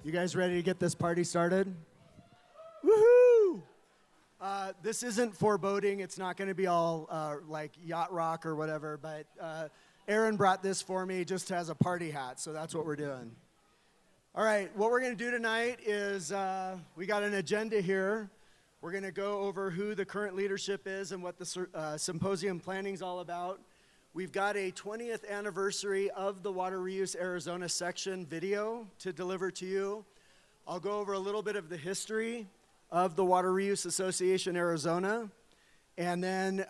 You guys ready to get this party started? Woohoo! This isn't foreboding. It's not going to be all like yacht rock or whatever, but Aaron brought this for me just as a party hat, so that's what we're doing. All right, what we're going to do tonight is we got an agenda here. We're going to go over who the current leadership is and what the symposium planning is all about. We've got a 20th anniversary of the WateReuse Arizona section video to deliver to you. I'll go over a little bit of the history of the WateReuse Association Arizona, and then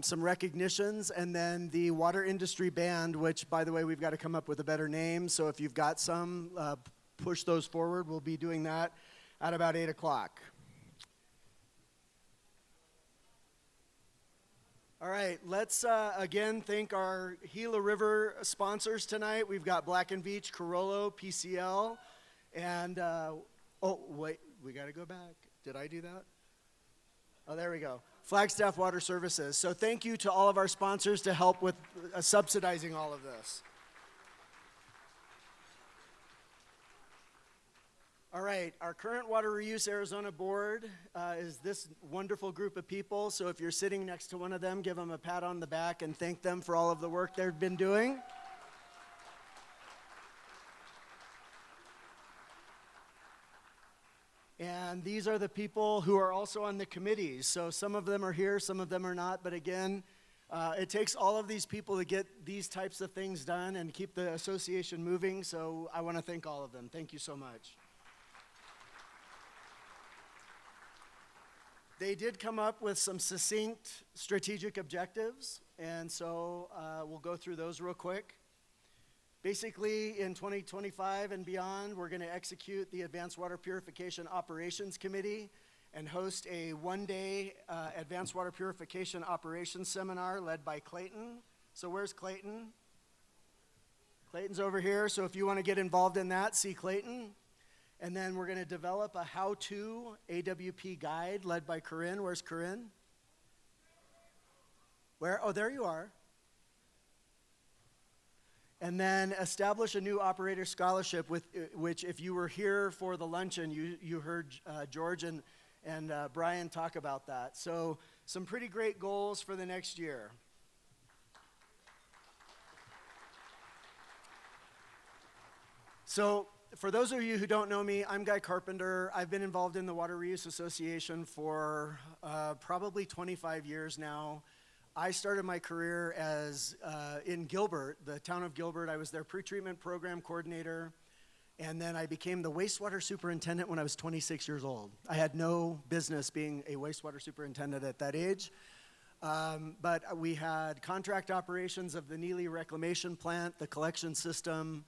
some recognitions, and then the water industry band, which, by the way, we've got to come up with a better name. So if you've got some, push those forward. We'll be doing that at about 8 o'clock. All right, let's again thank our Gila River sponsors tonight. We've got Black & Veatch, Carollo, PCL, and, oh, wait, we got to go back. Did I do that? Oh, there we go. Flagstaff Water Services. So thank you to all of our sponsors to help with subsidizing all of this. All right, our current WateReuse Arizona board is this wonderful group of people. So if you're sitting next to one of them, give them a pat on the back and thank them for all of the work they've been doing. And these are the people who are also on the committees. So some of them are here, some of them are not. But again, it takes all of these people to get these types of things done and keep the association moving. So I want to thank all of them. Thank you so much. They did come up with some succinct strategic objectives, and so we'll go through those real quick. Basically, in 2025 and beyond, we're going to execute the Advanced Water Purification Operations Committee and host a one-day Advanced Water Purification Operations Seminar led by Clayton. So where's Clayton? Clayton's over here, so if you want to get involved in that, see Clayton. And then we're going to develop a how-to AWP guide led by Corinne. Where's Corinne? Where? Oh, there you are. And then establish a new operator scholarship, with which, if you were here for the luncheon, you heard George and Brian talk about that. So some pretty great goals for the next year. So for those of you who don't know me, I'm Guy Carpenter. I've been involved in the WateReuse Association for probably 25 years now. I started my career as in Gilbert, the town of Gilbert. I was their pretreatment program coordinator, and then I became the wastewater superintendent when I was 26 years old. I had no business being a wastewater superintendent at that age, but we had contract operations of the Neely Reclamation Plant, the collection system,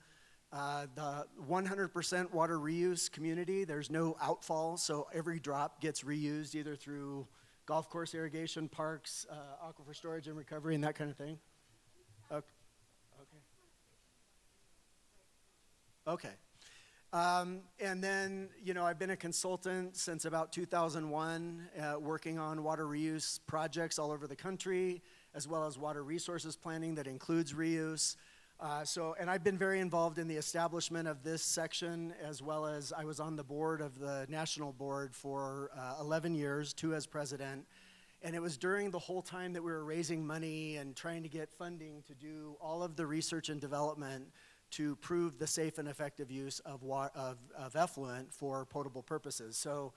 the 100% water reuse community. There's no outfall, so every drop gets reused either through golf course irrigation, parks, aquifer storage and recovery, and that kind of thing. Okay. And then, you know, I've been a consultant since about 2001, working on water reuse projects all over the country, as well as water resources planning that includes reuse. And I've been very involved in the establishment of this section, as well as I was on the board of the national board for 11 years, 2 as president. And it was during the whole time that we were raising money and trying to get funding to do all of the research and development to prove the safe and effective use of effluent for potable purposes. So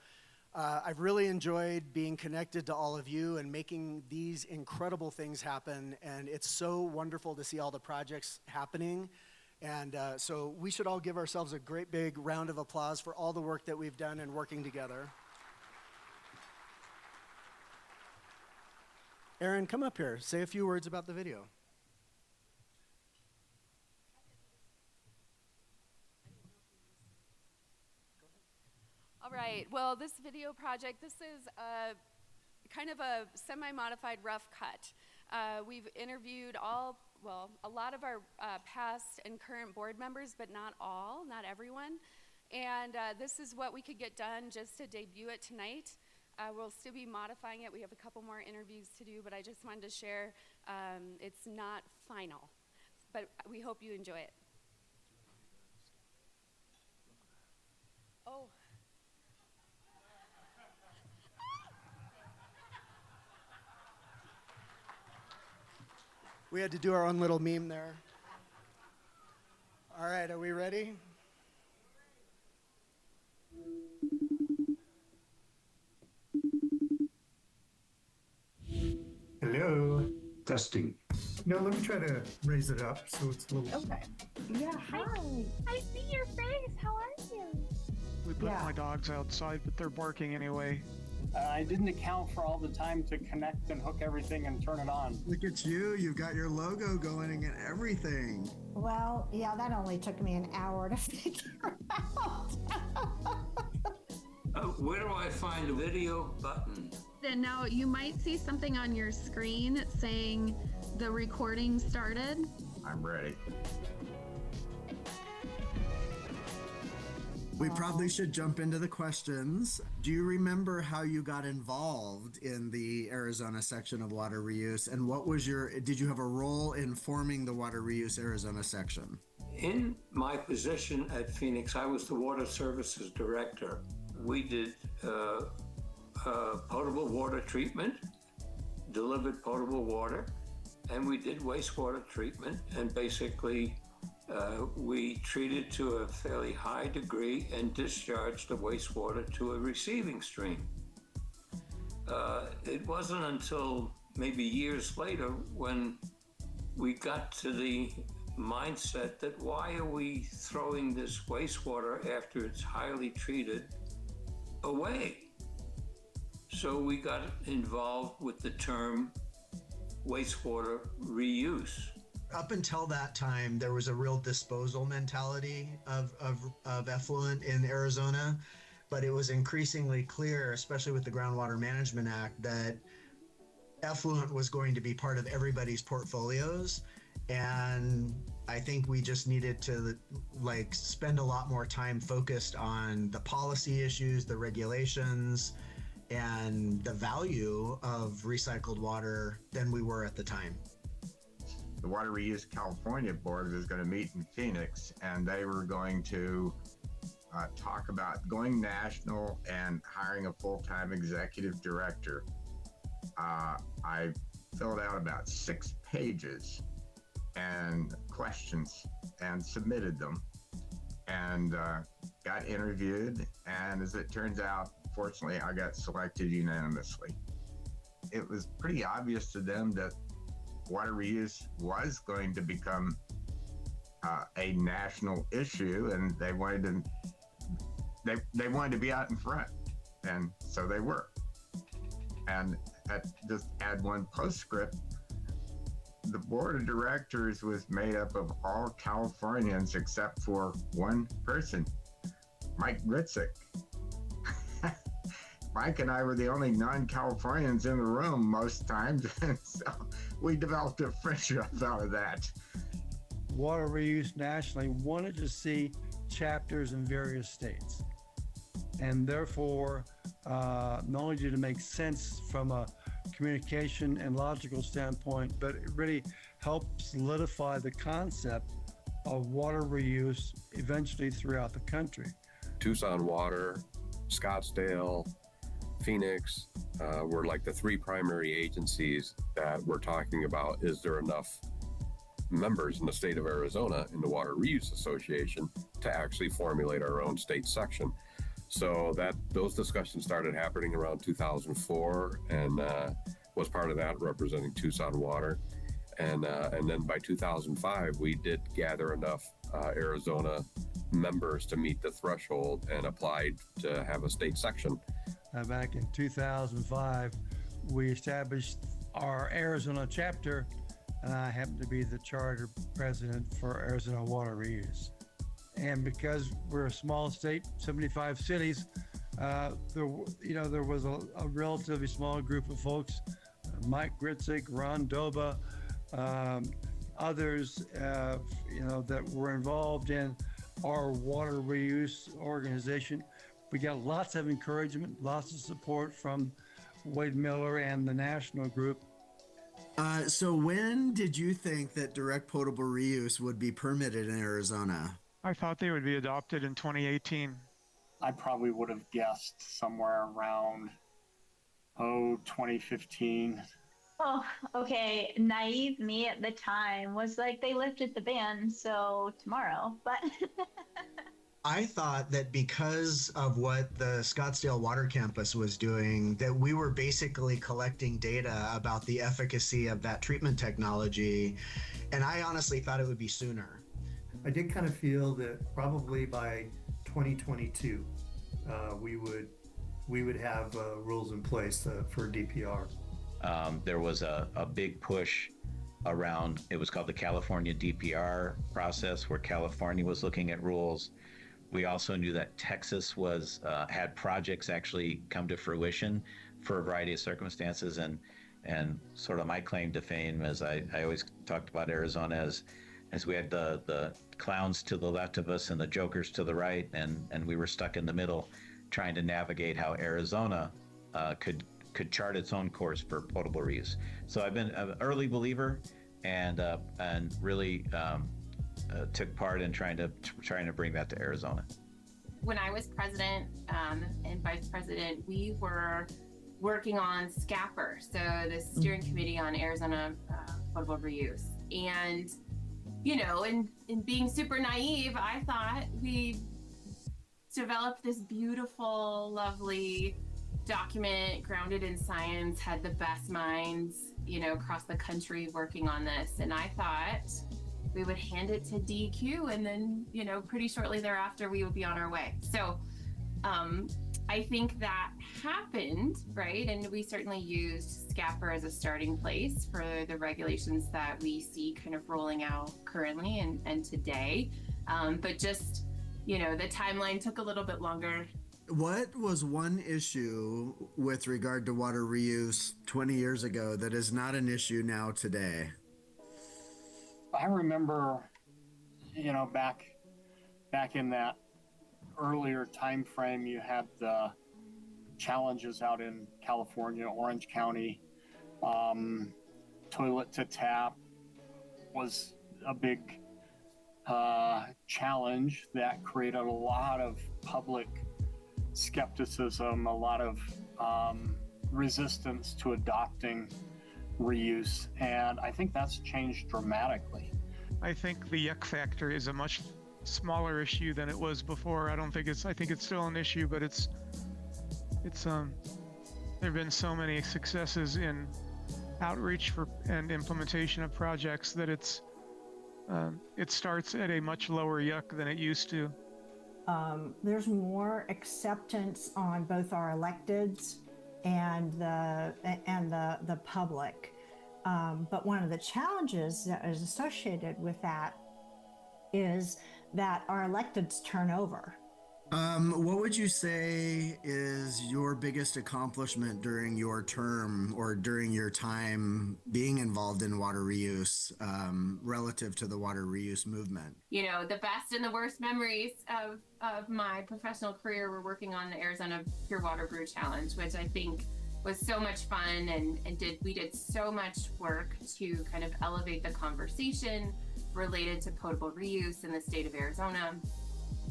I've really enjoyed being connected to all of you and making these incredible things happen, and it's so wonderful to see all the projects happening. And so we should all give ourselves a great big round of applause for all the work that we've done and working together. Aaron, come up here. Say a few words about the video. All right, well, this video project, this is kind of a semi-modified rough cut. We've interviewed a lot of our past and current board members, but not all, not everyone. And this is what we could get done just to debut it tonight. We'll still be modifying it. We have a couple more interviews to do, but I just wanted to share it's not final. But we hope you enjoy it. We had to do our own little meme there. All right, are we ready? Hello. Testing. No, let me try to raise it up so it's a little. Okay. Yeah, hi. I see your face. How are you? We put Yeah. my dogs outside, but they're barking anyway. I didn't account for all the time to connect and hook everything and turn it on. Look at you. You've got your logo going and everything. Well, yeah, that only took me an hour to figure out. Where do I find a video button? And now you might see something on your screen saying the recording started. I'm ready. We probably should jump into the questions. Do you remember how you got involved in the Arizona section of water reuse? And did you have a role in forming the Water Reuse Arizona section? In my position at Phoenix, I was the Water Services Director. We did potable water treatment, delivered potable water, and we did wastewater treatment. And basically, we treated to a fairly high degree and discharged the wastewater to a receiving stream. It wasn't until maybe years later when we got to the mindset that why are we throwing this wastewater after it's highly treated away? So we got involved with the term wastewater reuse. Up until that time, there was a real disposal mentality of effluent in Arizona, but it was increasingly clear, especially with the Groundwater Management Act, that effluent was going to be part of everybody's portfolios. And I think we just needed to spend a lot more time focused on the policy issues, the regulations, and the value of recycled water than we were at the time. The Water Reuse California Board was going to meet in Phoenix, and they were going to talk about going national and hiring a full-time executive director. I filled out about 6 pages and questions and submitted them and got interviewed. And as it turns out, fortunately, I got selected unanimously. It was pretty obvious to them that water reuse was going to become a national issue, and they wanted to be out in front, and so they were. And just add one postscript: the board of directors was made up of all Californians except for one person, Mike Gritzik. Mike and I were the only non-Californians in the room most times, and so we developed a friendship out of that. Water Reuse nationally wanted to see chapters in various states, and therefore not only did it make sense from a communication and logical standpoint, but it really helped solidify the concept of water reuse eventually throughout the country. Tucson Water, Scottsdale, Phoenix were like the 3 primary agencies that we're talking about. Is there enough members in the state of Arizona in the Water Reuse Association to actually formulate our own state section? So those discussions started happening around 2004, and was part of that representing Tucson Water. And then by 2005, we did gather enough Arizona members to meet the threshold and applied to have a state section. Back in 2005, we established our Arizona chapter, and I happen to be the charter president for Arizona Water Reuse. And because we're a small state, 75 cities, there was a relatively small group of folks, Mike Gritzik, Ron Doba, others, that were involved in our water reuse organization. We got lots of encouragement, lots of support from Wade Miller and the national group. So when did you think that direct potable reuse would be permitted in Arizona? I thought they would be adopted in 2018. I probably would have guessed somewhere around 2015. Oh, okay. Naive me at the time was like, they lifted the ban, so tomorrow. But I thought that because of what the Scottsdale Water Campus was doing, that we were basically collecting data about the efficacy of that treatment technology. And I honestly thought it would be sooner. I did kind of feel that probably by 2022, we would have rules in place for DPR. There was a big push around, it was called the California DPR process, where California was looking at rules. We also knew that Texas was had projects actually come to fruition for a variety of circumstances, and sort of my claim to fame, as I always talked about Arizona as we had the clowns to the left of us and the jokers to the right, and we were stuck in the middle trying to navigate how Arizona could chart its own course for potable reuse. So I've been an early believer, and really took part in trying to bring that to Arizona. When I was president and vice president, we were working on SCAPR, so the Steering Committee on Arizona Potable Reuse. And, you know, in being super naive, I thought we developed this beautiful, lovely document grounded in science, had the best minds, you know, across the country working on this. And I thought we would hand it to DEQ, and then, you know, pretty shortly thereafter, we would be on our way. So I think that happened, right? And we certainly used SCAPR as a starting place for the regulations that we see kind of rolling out currently and today. But just, you know, the timeline took a little bit longer. What was one issue with regard to water reuse 20 years ago that is not an issue now today? I remember, you know, back in that earlier time frame, you had the challenges out in California, Orange County. Toilet to tap was a big challenge that created a lot of public skepticism, a lot of resistance to adopting reuse, and I think that's changed dramatically. I think the yuck factor is a much smaller issue than it was before. I think it's still an issue, but it's there've been so many successes in outreach and implementation of projects that it starts at a much lower yuck than it used to. There's more acceptance on both our electeds and the public. But one of the challenges that is associated with that is that our electeds turn over. What would you say is your biggest accomplishment during your term or during your time being involved in water reuse relative to the water reuse movement? You know, the best and the worst memories of my professional career were working on the Arizona Pure Water Brew Challenge, which I think was so much fun, and we did so much work to kind of elevate the conversation related to potable reuse in the state of Arizona.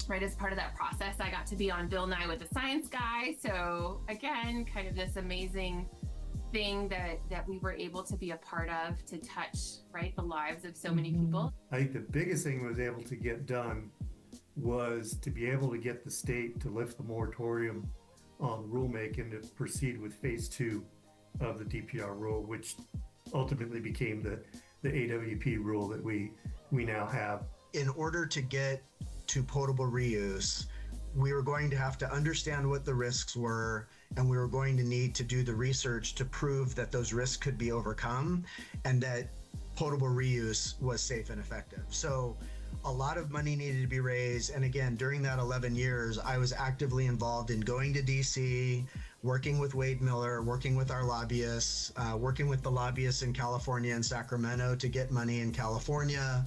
Right, as part of that process, I got to be on Bill Nye with the Science Guy. So again, kind of this amazing thing that we were able to be a part of to touch, right, the lives of so many people. I think the biggest thing was able to get done was to be able to get the state to lift the moratorium on rulemaking to proceed with phase 2 of the DPR rule, which ultimately became the AWP rule that we now have. In order to get to potable reuse, we were going to have to understand what the risks were, and we were going to need to do the research to prove that those risks could be overcome and that potable reuse was safe and effective. So a lot of money needed to be raised. And again, during that 11 years, I was actively involved in going to DC, working with Wade Miller, working with our lobbyists, working with the lobbyists in California and Sacramento to get money in California.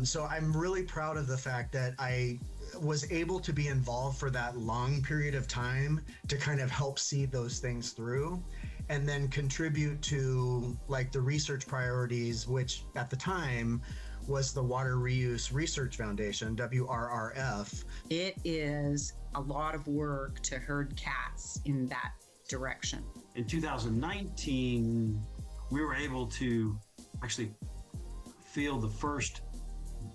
So I'm really proud of the fact that I was able to be involved for that long period of time to kind of help see those things through and then contribute to like the research priorities, which at the time was the Water Reuse Research Foundation, WRRF. It is a lot of work to herd cats in that direction. In 2019, we were able to actually field the first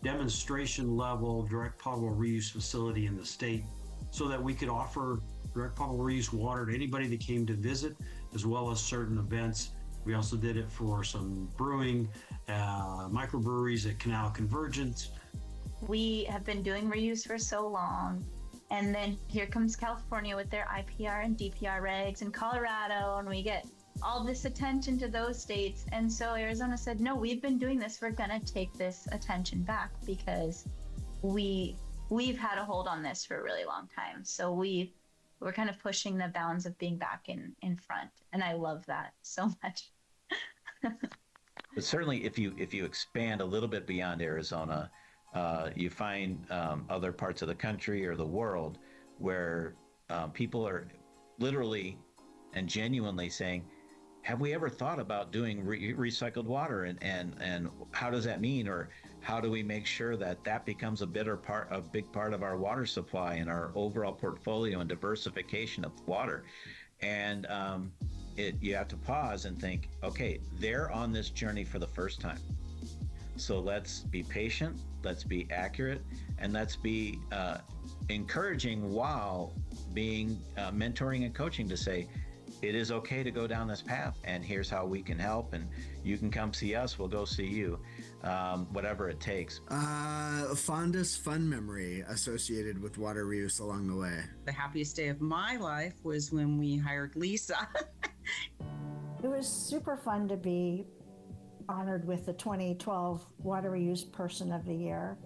demonstration level direct potable reuse facility in the state so that we could offer direct potable reuse water to anybody that came to visit, as well as certain events. We also did it for some brewing, microbreweries at Canal Convergence. We have been doing reuse for so long. And then here comes California with their IPR and DPR regs, and Colorado, and we get all this attention to those states. And so Arizona said, no, we've been doing this. We're gonna take this attention back because we've had a hold on this for a really long time. So we're kind of pushing the bounds of being back in front. And I love that so much. But certainly if you expand a little bit beyond Arizona, you find other parts of the country or the world where people are literally and genuinely saying, have we ever thought about doing recycled water, and how does that mean, or how do we make sure that that becomes a big part of our water supply and our overall portfolio and diversification of water? And you have to pause and think, okay, they're on this journey for the first time. So let's be patient, let's be accurate, and let's be encouraging while being mentoring and coaching to say, it is okay to go down this path, and here's how we can help, and you can come see us, we'll go see you, whatever it takes. Fondest fun memory associated with water reuse along the way. The happiest day of my life was when we hired Lisa. It was super fun to be honored with the 2012 Water Reuse Person of the Year.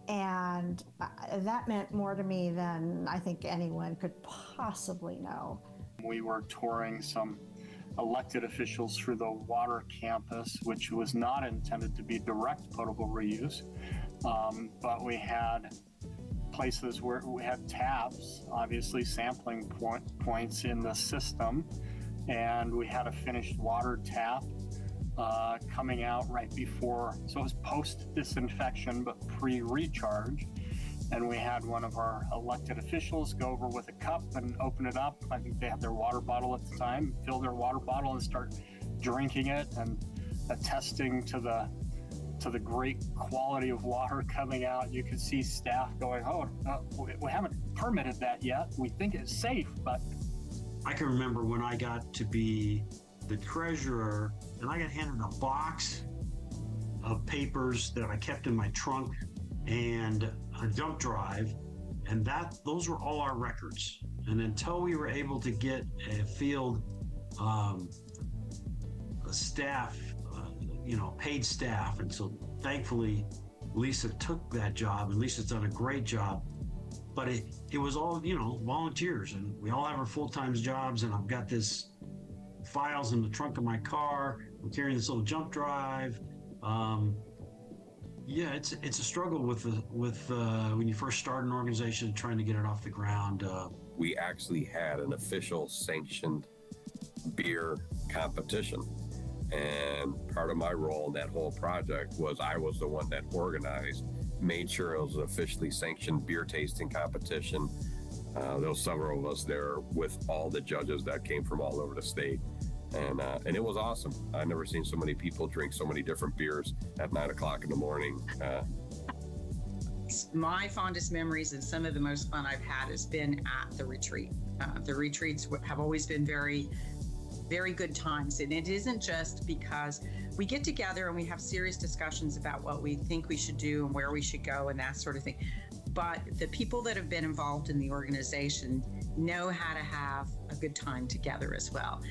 And that meant more to me than I think anyone could possibly know. We were touring some elected officials through the water campus, which was not intended to be direct potable reuse, but we had places where we had taps, obviously sampling points in the system, and we had a finished water tap coming out right before, so it was post-disinfection but pre-recharge. And we had one of our elected officials go over with a cup and open it up. I think they had their water bottle at the time, fill their water bottle and start drinking it and attesting to the great quality of water coming out. You could see staff going, we haven't permitted that yet. We think it's safe, but. I can remember when I got to be the treasurer and I got handed a box of papers that I kept in my trunk and a jump drive, and those were all our records. And until we were able to get a field staff, paid staff, and so thankfully Lisa took that job, and Lisa's done a great job. But it was all volunteers, and we all have our full-time jobs. And I've got this files in the trunk of my car. I'm carrying this little jump drive. Yeah, it's a struggle with when you first start an organization trying to get it off the ground. We actually had an official sanctioned beer competition, and part of my role in that whole project was I was the one that organized, made sure it was an officially sanctioned beer tasting competition. There was several of us there with all the judges that came from all over the state. And it was awesome. I've never seen so many people drink so many different beers at 9 o'clock in the morning. My fondest memories and some of the most fun I've had has been at the retreat. The retreats have always been very, very good times. And it isn't just because we get together and we have serious discussions about what we think we should do and where we should go and that sort of thing. But the people that have been involved in the organization know how to have a good time together as well.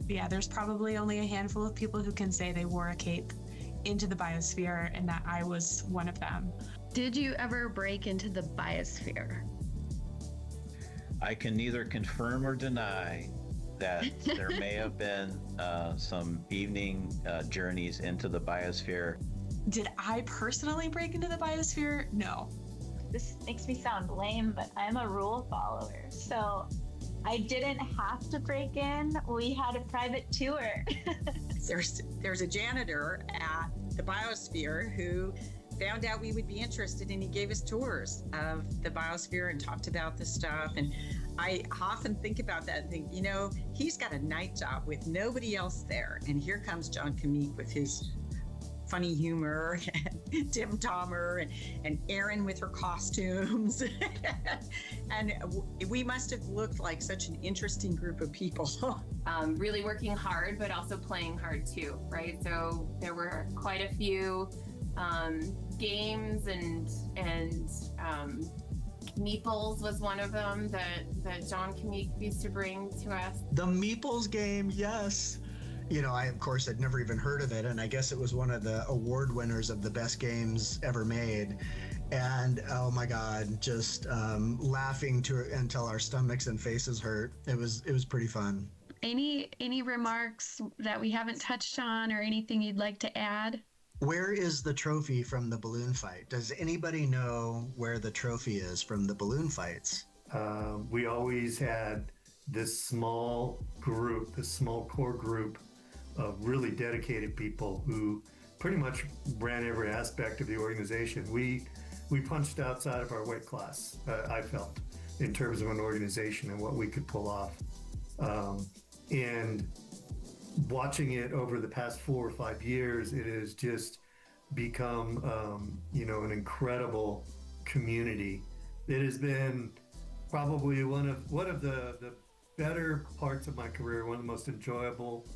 Yeah, there's probably only a handful of people who can say they wore a cape into the biosphere, and that I was one of them. Did you ever break into the biosphere? I can neither confirm or deny that there may have been some evening journeys into the biosphere. Did I personally break into the biosphere? No. This makes me sound lame, but I'm a rule follower. So I didn't have to break in. We had a private tour. There's a janitor at the biosphere who found out we would be interested, and he gave us tours of the biosphere and talked about this stuff. And I often think about that and think, you know, he's got a night job with nobody else there. And here comes John Kamik with his funny humor, Tim Tomer, and Erin with her costumes. And we must have looked like such an interesting group of people. Really working hard, but also playing hard too, right? So there were quite a few games and Meeples was one of them that John Kamik used to bring to us. The Meeples game, yes. You know, I, of course, had never even heard of it, and I guess it was one of the award winners of the best games ever made. And oh my God, just laughing until our stomachs and faces hurt. It was pretty fun. Any remarks that we haven't touched on, or anything you'd like to add? Where is the trophy from the balloon fight? Does anybody know where the trophy is from the balloon fights? We always had this small group, this small core group of really dedicated people who pretty much ran every aspect of the organization. We punched outside of our weight class, I felt, in terms of an organization and what we could pull off. And watching it over the past 4 or 5 years, it has just become, an incredible community. It has been probably one of the better parts of my career, one of the most enjoyable.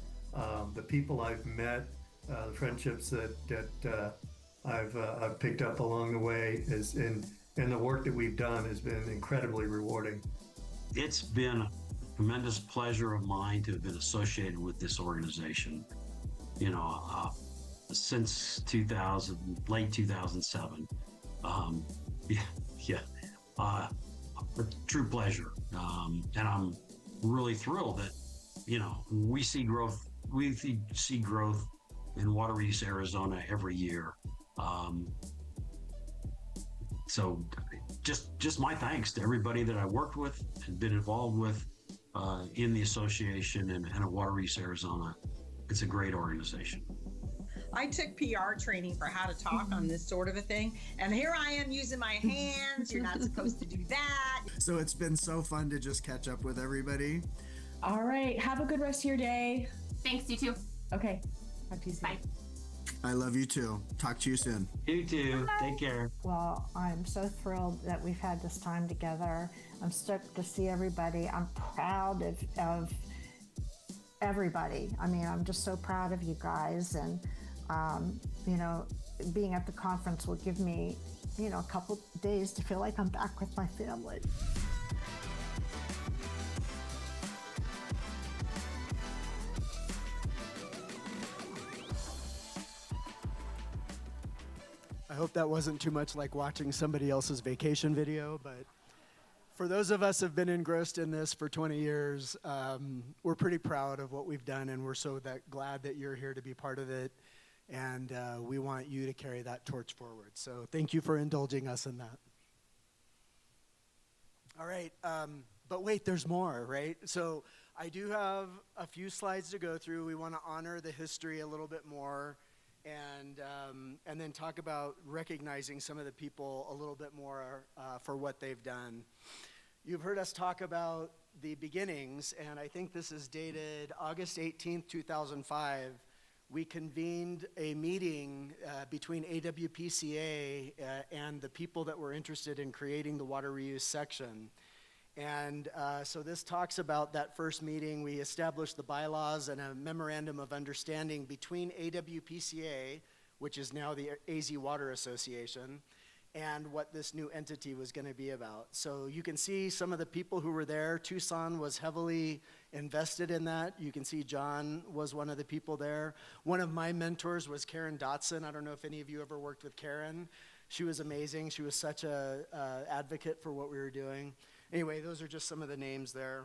The people I've met, the friendships that I've picked up along the way, and the work that we've done has been incredibly rewarding. It's been a tremendous pleasure of mine to have been associated with this organization. Since late 2007. A true pleasure. And I'm really thrilled that, we see growth in WateReuse Arizona every year. So just my thanks to everybody that I worked with and been involved with in the association and at WateReuse Arizona. It's a great organization. I took PR training for how to talk on this sort of a thing, and here I am using my hands. You're not supposed to do that. So it's been so fun to just catch up with everybody. All right. Have a good rest of your day. Thanks, you too. Okay. Talk to you soon. Bye. I love you too. Talk to you soon. You too. Take care. Well, I'm so thrilled that we've had this time together. I'm stoked to see everybody. I'm proud of everybody. I mean, I'm just so proud of you guys. And, being at the conference will give me, a couple days to feel like I'm back with my family. I hope that wasn't too much like watching somebody else's vacation video, but for those of us who have been engrossed in this for 20 years, we're pretty proud of what we've done, and we're so glad that you're here to be part of it, and we want you to carry that torch forward. So thank you for indulging us in that. All right, but wait, there's more, right? So I do have a few slides to go through. We want to honor the history a little bit more, and then talk about recognizing some of the people a little bit more for what they've done. You've heard us talk about the beginnings, and I think this is dated August 18th, 2005. We convened a meeting between AWPCA and the people that were interested in creating the water reuse section. And so this talks about that first meeting. We established the bylaws and a memorandum of understanding between AWPCA, which is now the AZ Water Association, and what this new entity was going to be about. So you can see some of the people who were there. Tucson was heavily invested in that. You can see John was one of the people there. One of my mentors was Karen Dotson. I don't know if any of you ever worked with Karen. She was amazing. She was such a advocate for what we were doing. Anyway, those are just some of the names there.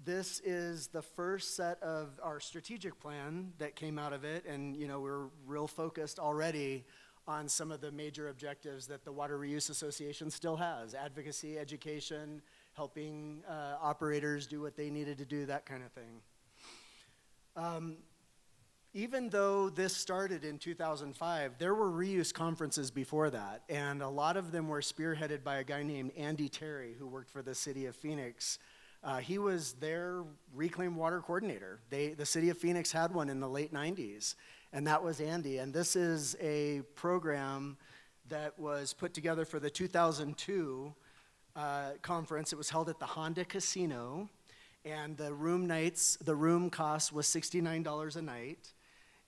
This is the first set of our strategic plan that came out of it, and we're real focused already on some of the major objectives that the Water Reuse Association still has: advocacy, education, helping operators do what they needed to do, that kind of thing. even though this started in 2005, there were reuse conferences before that, and a lot of them were spearheaded by a guy named Andy Terry, who worked for the city of Phoenix. He was their reclaimed water coordinator. The city of Phoenix had one in the late 90s, and that was Andy. And this is a program that was put together for the 2002 conference. It was held at the Honda Casino, and the room cost was $69 a night.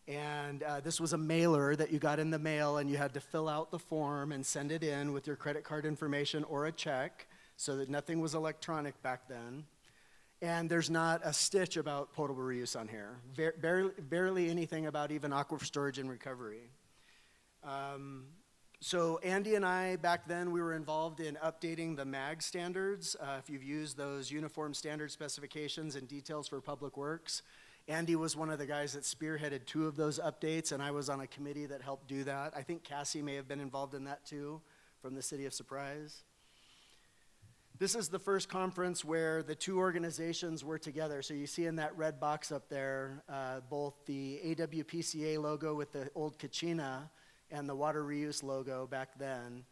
And this was a mailer that you got in the mail, and you had to fill out the form and send it in with your credit card information or a check, so that nothing was electronic back then. And there's not a stitch about potable reuse on here. Barely anything about even aquifer storage and recovery. So Andy and I, back then, we were involved in updating the MAG standards. If you've used those uniform standard specifications and details for public works, Andy was one of the guys that spearheaded 2 of those updates, and I was on a committee that helped do that. I think Cassie may have been involved in that too, from the City of Surprise. This is the first conference where the 2 organizations were together. So you see in that red box up there, both the AWPCA logo with the old Kachina and the Water Reuse logo back then.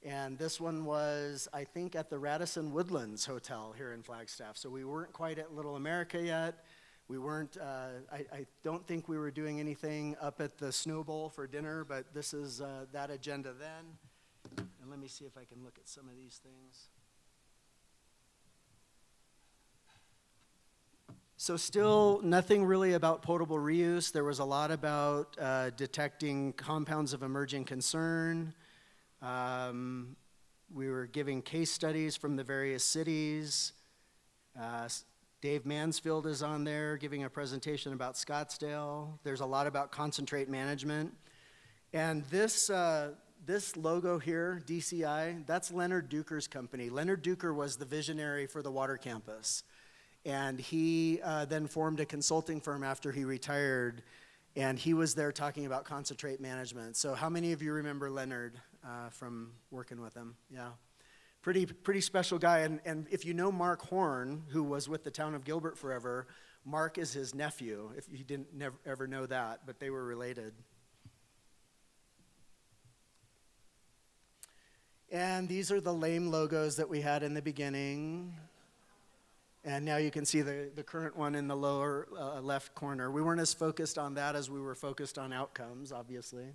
And this one was, I think, at the Radisson Woodlands Hotel here in Flagstaff. So we weren't quite at Little America yet. We weren't, I don't think we were doing anything up at the Snow Bowl for dinner, but this is that agenda then. And let me see if I can look at some of these things. So still nothing really about potable reuse. There was a lot about detecting compounds of emerging concern. We were giving case studies from the various cities. Dave Mansfield is on there giving a presentation about Scottsdale. There's a lot about concentrate management. And this logo here, DCI, that's Leonard Duker's company. Leonard Duker was the visionary for the water campus. And he then formed a consulting firm after he retired, and he was there talking about concentrate management. So how many of you remember Leonard from working with him? Yeah. Pretty special guy, and if you know Mark Horn, who was with the town of Gilbert forever, Mark is his nephew, if you didn't ever know that, but they were related. And these are the lame logos that we had in the beginning. And now you can see the current one in the lower left corner. We weren't as focused on that as we were focused on outcomes, obviously.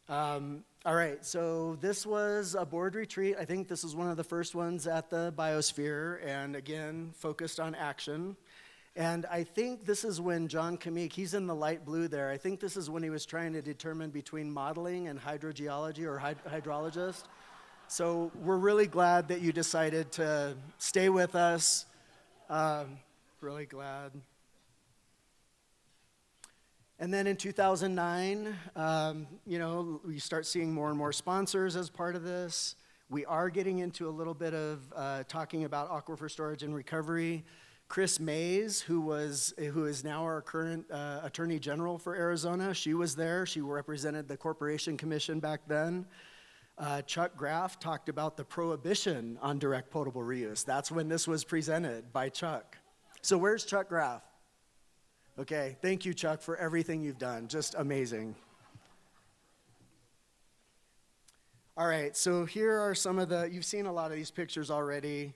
All right, so this was a board retreat. I think this was one of the first ones at the Biosphere, and again, focused on action. And I think this is when John Kamik, he's in the light blue there, I think this is when he was trying to determine between modeling and hydrogeology or hydrologist. So we're really glad that you decided to stay with us. Really glad. And then in 2009, we start seeing more and more sponsors as part of this. We are getting into a little bit of talking about aquifer storage and recovery. Chris Mays, who is now our current Attorney General for Arizona, she was there. She represented the Corporation Commission back then. Chuck Graff talked about the prohibition on direct potable reuse. That's when this was presented by Chuck. So where's Chuck Graff? Okay, thank you, Chuck, for everything you've done. Just amazing. All right, so here are some of you've seen a lot of these pictures already.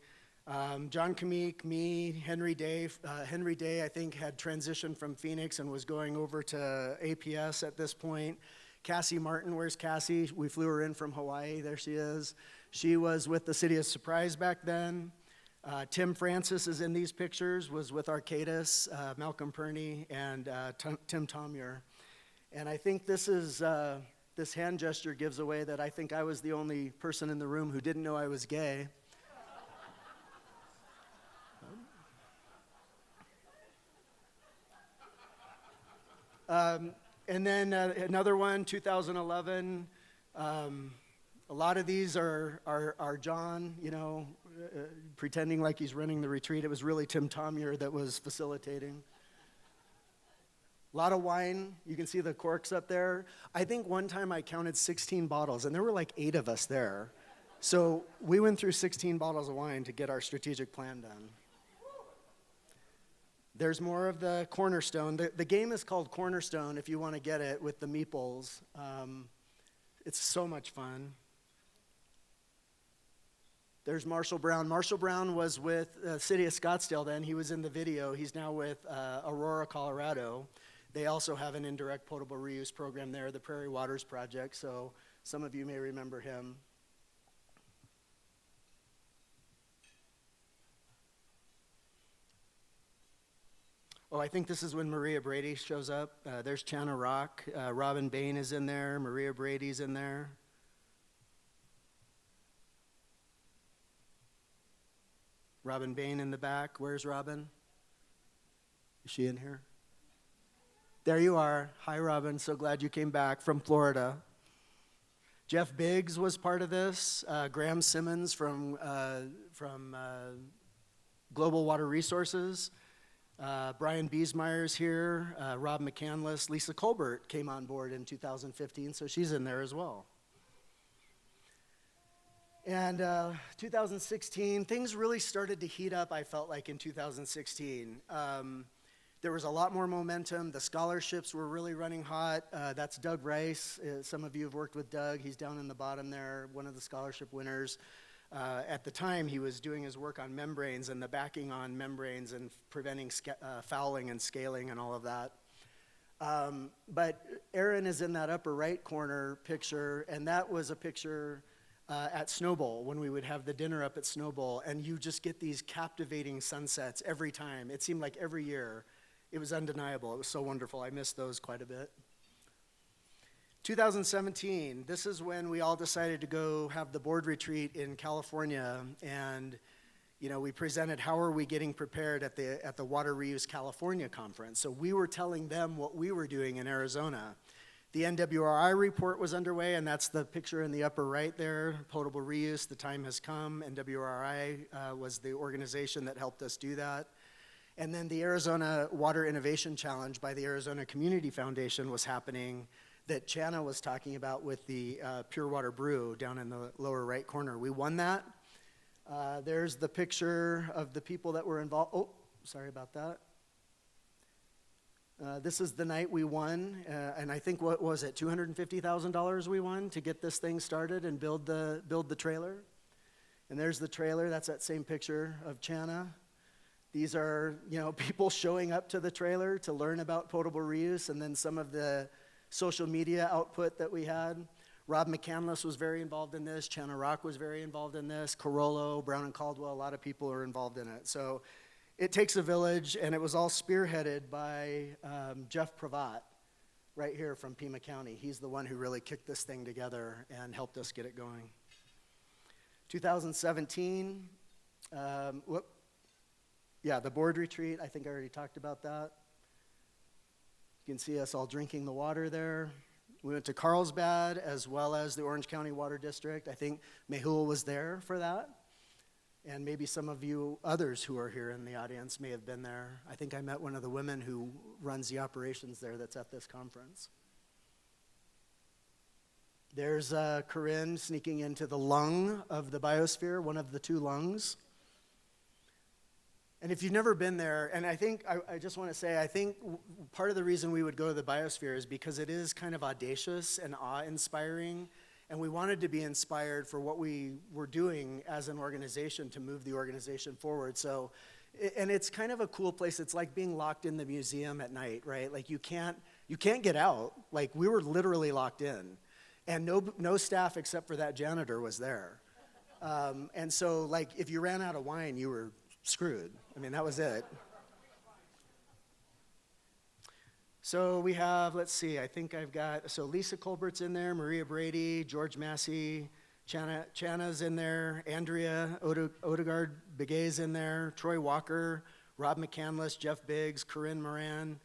John Kamik, me, Henry Day. Henry Day, I think, had transitioned from Phoenix and was going over to APS at this point. Cassie Martin, where's Cassie? We flew her in from Hawaii, there she is. She was with the City of Surprise back then. Tim Francis is in these pictures, was with Arcadis, Malcolm Perney, and Tim Tomyer. And I think this hand gesture gives away that I think I was the only person in the room who didn't know I was gay. And then another one, 2011. A lot of these are John, pretending like he's running the retreat. It was really Tim Tomyer that was facilitating. A lot of wine. You can see the corks up there. I think one time I counted 16 bottles, and there were like 8 of us there. So we went through 16 bottles of wine to get our strategic plan done. There's more of the Cornerstone. The game is called Cornerstone if you want to get it with the meeples. It's so much fun. There's Marshall Brown. Marshall Brown was with the city of Scottsdale then. He was in the video. He's now with Aurora, Colorado. They also have an indirect potable reuse program there, the Prairie Waters Project, so some of you may remember him. Oh, I think this is when Maria Brady shows up. There's Channa Rock. Robin Bain is in there. Maria Brady's in there. Robin Bain in the back. Where's Robin? Is she in here? There you are. Hi, Robin. So glad you came back from Florida. Jeff Biggs was part of this. Graham Simmons from Global Water Resources. Brian Biesmeyer's here. Rob McCandless. Lisa Colbert came on board in 2015, so she's in there as well. And 2016, things really started to heat up, I felt like, in 2016. There was a lot more momentum. The scholarships were really running hot. That's Doug Rice. Some of you have worked with Doug. He's down in the bottom there, one of the scholarship winners. At the time, he was doing his work on membranes and the backing on membranes and preventing fouling and scaling and all of that. But Aaron is in that upper right corner picture, and that was a picture at Snow Bowl, when we would have the dinner up at Snow Bowl, and you just get these captivating sunsets every time. It seemed like every year. It was undeniable. It was so wonderful. I missed those quite a bit. 2017, this is when we all decided to go have the board retreat in California, and we presented how are we getting prepared at the Water Reuse California conference. So we were telling them what we were doing in Arizona. The NWRI report was underway, and that's the picture in the upper right there, potable reuse, the time has come. NWRI was the organization that helped us do that. And then the Arizona Water Innovation Challenge by the Arizona Community Foundation was happening, that Channa was talking about with the Pure Water Brew down in the lower right corner. We won that. There's the picture of the people that were involved. Oh, sorry about that. This is the night we won, and I think, what was it, $250,000 we won to get this thing started and build the trailer. And there's the trailer. That's that same picture of Channa. These are, people showing up to the trailer to learn about potable reuse, and then some of the social media output that we had. Rob McCandless was very involved in this. Channa Rock was very involved in this. Carollo, Brown and Caldwell, a lot of people are involved in it. So it takes a village, and it was all spearheaded by Jeff Pravat, right here from Pima County. He's the one who really kicked this thing together and helped us get it going. 2017, the board retreat, I think I already talked about that. You can see us all drinking the water there. We went to Carlsbad as well as the Orange County Water District. I think Mehul was there for that. And maybe some of you others who are here in the audience may have been there. I think I met one of the women who runs the operations there that's at this conference. There's Corinne sneaking into the lung of the biosphere, one of the two lungs. And if you've never been there, and I think, I just want to say, I think part of the reason we would go to the biosphere is because it is kind of audacious and awe-inspiring, and we wanted to be inspired for what we were doing as an organization to move the organization forward. So, and it's kind of a cool place. It's like being locked in the museum at night, right? Like you can't get out. Like we were literally locked in, and no staff except for that janitor was there. And so, like, if you ran out of wine, you were screwed. I mean, that was it. So we have, let's see, I think I've got, so Lisa Colbert's in there, Maria Brady, George Massey, Channa's in there, Andrea Odegaard Begay's in there, Troy Walker, Rob McCandless, Jeff Biggs, Corinne Moran,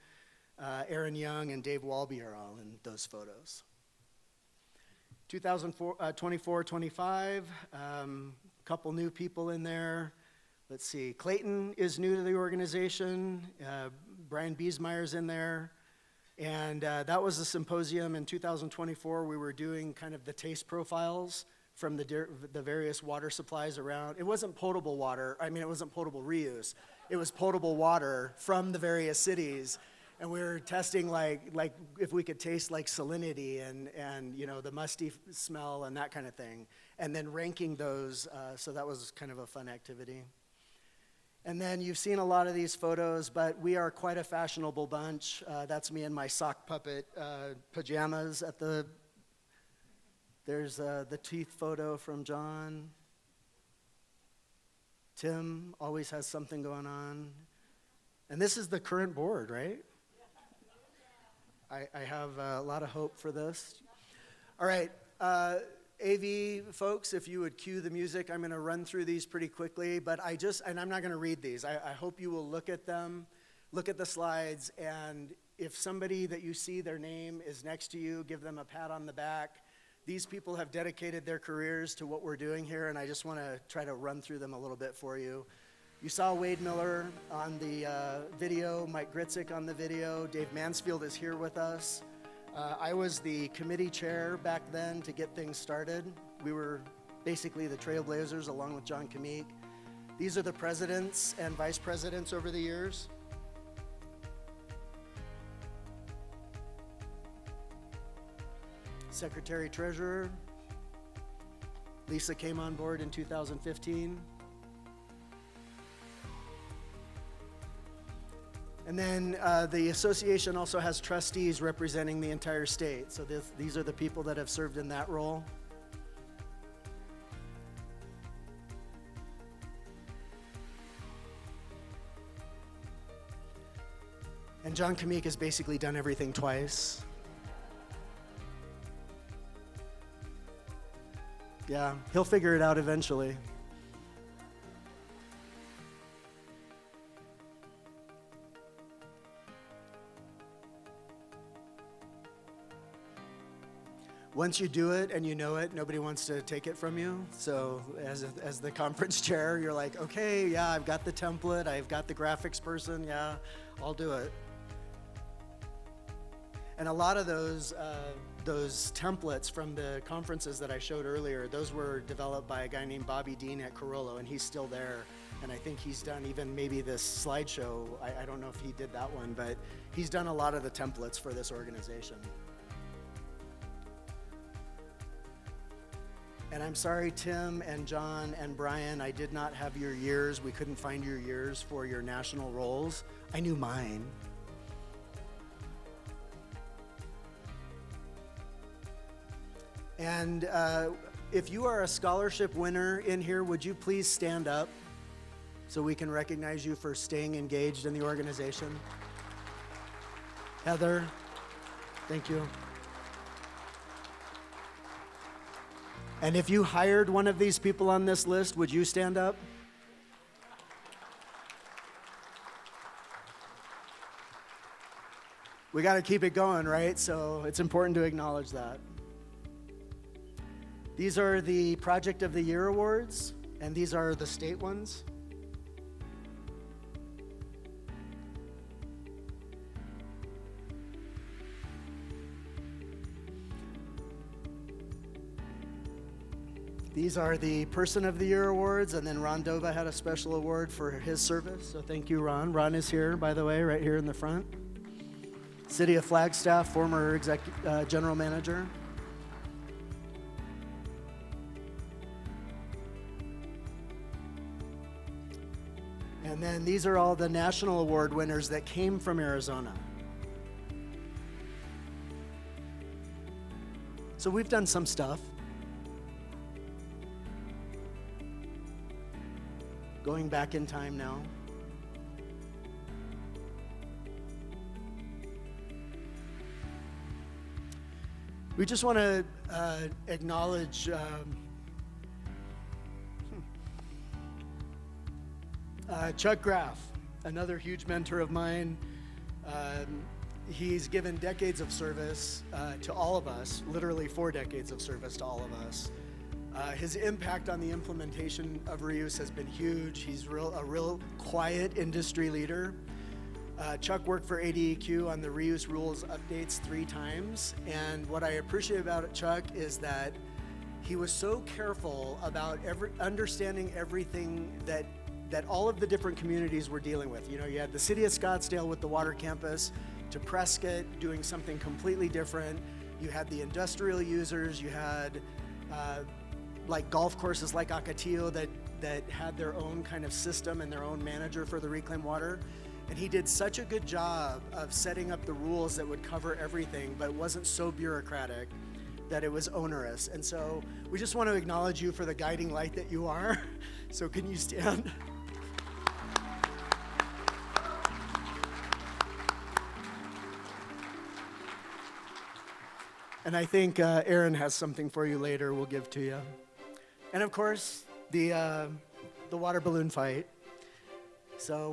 Aaron Young, and Dave Walby are all in those photos. 2024-25, couple new people in there. Let's see, Clayton is new to the organization. Brian Biesmeyer's in there. And that was a symposium in 2024. We were doing kind of the taste profiles from the various water supplies around. It wasn't potable water. I mean, it wasn't potable reuse. It was potable water from the various cities. And we were testing like if we could taste like salinity and you know, the musty smell and that kind of thing. And then ranking those, so that was kind of a fun activity. And then you've seen a lot of these photos, but we are quite a fashionable bunch. That's me in my sock puppet pajamas at the, there's the teeth photo from John. Tim always has something going on. And this is the current board, right? I have a lot of hope for this. All right, AV folks, if you would cue the music, I'm gonna run through these pretty quickly, but and I'm not gonna read these. I hope you will look at them, look at the slides, and if somebody that you see their name is next to you, give them a pat on the back. These people have dedicated their careers to what we're doing here, and I just wanna try to run through them a little bit for you. You saw Wade Miller on the video, Mike Gritzik on the video, Dave Mansfield is here with us. I was the committee chair back then to get things started. We were basically the trailblazers along with John Kamik. These are the presidents and vice presidents over the years. Secretary Treasurer. Lisa came on board in 2015. And then the association also has trustees representing the entire state. So these are the people that have served in that role. And John Kamik has basically done everything twice. Yeah, he'll figure it out eventually. Once you do it and you know it, nobody wants to take it from you. So as the conference chair, you're like, okay, yeah, I've got the template, I've got the graphics person, yeah, I'll do it. And a lot of those templates from the conferences that I showed earlier, those were developed by a guy named Bobby Dean at Carollo, and he's still there. And I think he's done even maybe this slideshow. I don't know if he did that one, but he's done a lot of the templates for this organization. And I'm sorry, Tim and John and Brian, I did not have your years. We couldn't find your years for your national roles. I knew mine. And if you are a scholarship winner in here, would you please stand up so we can recognize you for staying engaged in the organization? Heather, thank you. And if you hired one of these people on this list, would you stand up? We got to keep it going, right? So it's important to acknowledge that. These are the Project of the Year awards, and these are the state ones. These are the Person of the Year awards, and then Ron Dova had a special award for his service, so thank you, Ron. Ron is here, by the way, right here in the front. City of Flagstaff, former general manager. And then these are all the national award winners that came from Arizona. So we've done some stuff. Going back in time now. We just want to acknowledge Chuck Graff, another huge mentor of mine. He's given decades of service to all of us, literally 4 decades of service to all of us. His impact on the implementation of reuse has been huge. He's a real quiet industry leader. Chuck worked for ADEQ on the reuse rules updates 3 times. And what I appreciate about Chuck is that he was so careful about understanding everything that all of the different communities were dealing with. You know, you had the city of Scottsdale with the water campus, to Prescott doing something completely different. You had the industrial users, you had like golf courses like Ocotillo that had their own kind of system and their own manager for the reclaimed water. And he did such a good job of setting up the rules that would cover everything, but it wasn't so bureaucratic that it was onerous. And so we just want to acknowledge you for the guiding light that you are. So can you stand? And I think Aaron has something for you later we'll give to you. And of course, the water balloon fight. So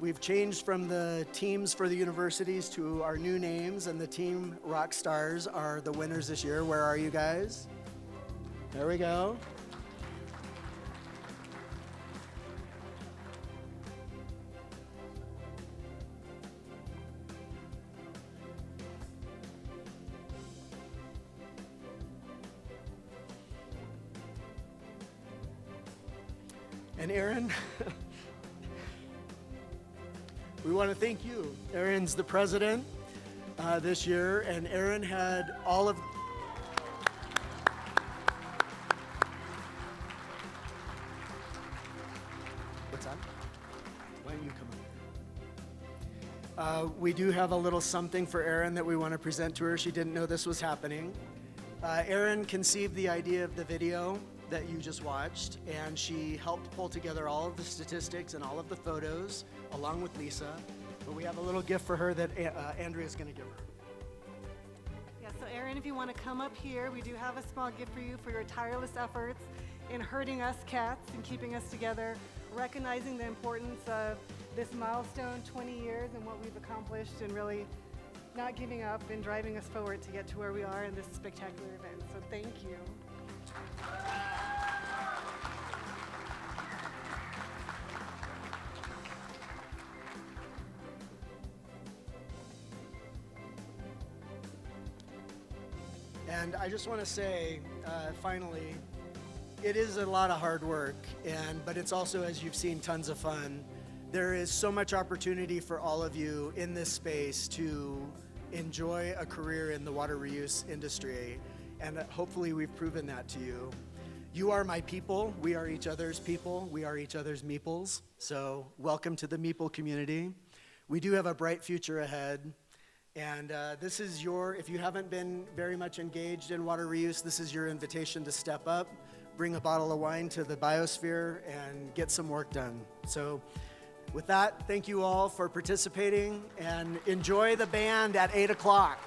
we've changed from the teams for the universities to our new names, and the team rock stars are the winners this year. Where are you guys? There we go. And Aaron, we want to thank you. Aaron's the president this year, and Aaron had all of... What's that? Why don't you come up? We do have a little something for Aaron that we want to present to her. She didn't know this was happening. Aaron conceived the idea of the video that you just watched, and she helped pull together all of the statistics and all of the photos along with Lisa. But we have a little gift for her that Andrea's going to give her. Yeah, so Aaron, if you want to come up here, we do have a small gift for you for your tireless efforts in herding us cats and keeping us together, recognizing the importance of this milestone, 20 years, and what we've accomplished, and really not giving up and driving us forward to get to where we are in this spectacular event. So thank you. And I just want to say, finally, it is a lot of hard work, but it's also, as you've seen, tons of fun. There is so much opportunity for all of you in this space to enjoy a career in the water reuse industry, and hopefully we've proven that to you. You are my people. We are each other's people. We are each other's meeples. So welcome to the meeple community. We do have a bright future ahead. And this is if you haven't been very much engaged in water reuse, this is your invitation to step up, bring a bottle of wine to the biosphere, and get some work done. So with that, thank you all for participating, and enjoy the band at 8 o'clock.